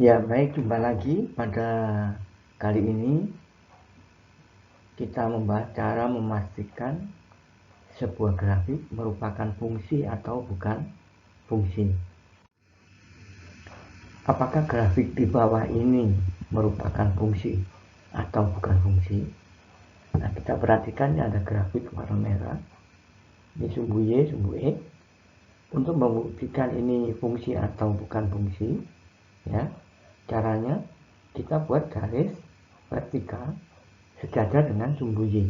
Ya, baik, jumpa lagi. Pada kali ini kita membahas cara memastikan sebuah grafik merupakan fungsi atau bukan fungsi. Apakah grafik di bawah ini merupakan fungsi atau bukan fungsi? Nah, kita perhatikan ini ada grafik warna merah. Ini sumbu Y, sumbu X. Untuk membuktikan ini fungsi atau bukan fungsi, ya, caranya kita buat garis vertikal sejajar dengan sumbu Y.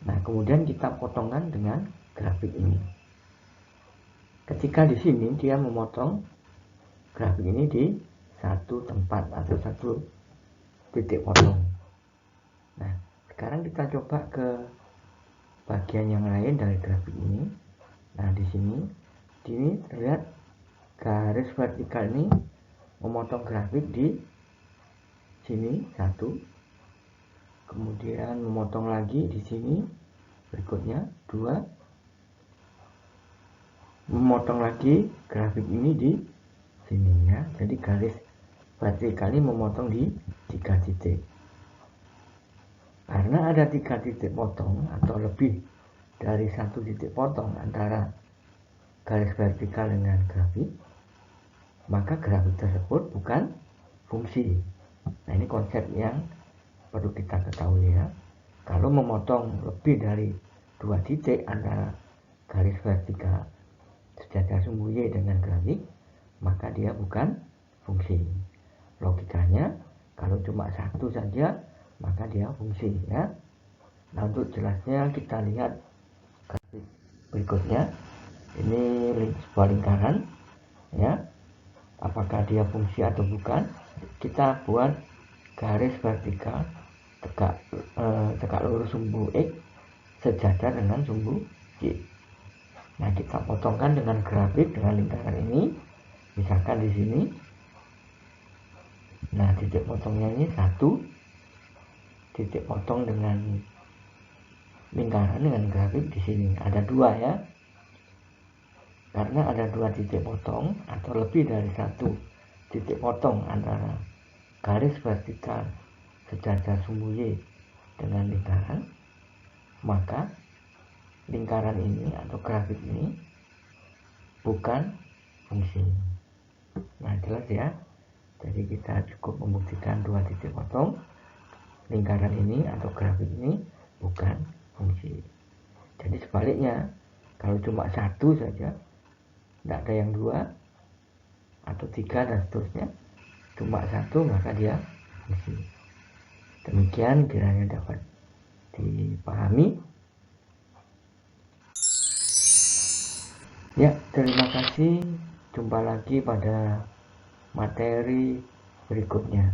Nah, kemudian kita potongkan dengan grafik ini. Ketika di sini dia memotong grafik ini di satu tempat atau satu titik potong. Nah, sekarang kita coba ke bagian yang lain dari grafik ini. Nah, di sini terlihat garis vertikal ini memotong grafik di sini satu, kemudian memotong lagi di sini berikutnya dua, memotong lagi grafik ini di sini, ya. Jadi garis vertikal ini memotong di 3 titik. Karena ada 3 titik potong atau lebih dari 1 titik potong antara garis vertikal dengan grafik, maka grafik tersebut bukan fungsi. Nah, ini konsep yang perlu kita ketahui, ya. Kalau memotong lebih dari 2 titik antara garis vertikal sejajar sumbu Y dengan grafik, maka dia bukan fungsi. Logikanya, kalau cuma satu saja, maka dia fungsi, ya. Nah, untuk jelasnya kita lihat grafik berikutnya. Ini sebuah lingkaran, ya. Apakah dia fungsi atau bukan? Kita buat garis vertikal tegak lurus sumbu X sejajar dengan sumbu Y. Nah, kita potongkan dengan grafik dengan lingkaran ini. Misalkan di sini. Nah, titik potongnya ini satu, titik potong dengan lingkaran dengan grafik di sini ada 2, ya. Karena ada 2 titik potong atau lebih dari 1 titik potong antara garis vertikal sejajar sumbu Y dengan lingkaran, maka lingkaran ini atau grafik ini bukan fungsi. Nah, jelas, ya. Jadi kita cukup membuktikan 2 titik potong lingkaran ini atau grafik ini bukan fungsi. Jadi sebaliknya, kalau cuma satu saja, tidak ada yang 2 atau 3 dan seterusnya, cuma satu, maka dia fungsi. Demikian kiranya dapat dipahami. Ya, terima kasih. Jumpa lagi pada materi berikutnya.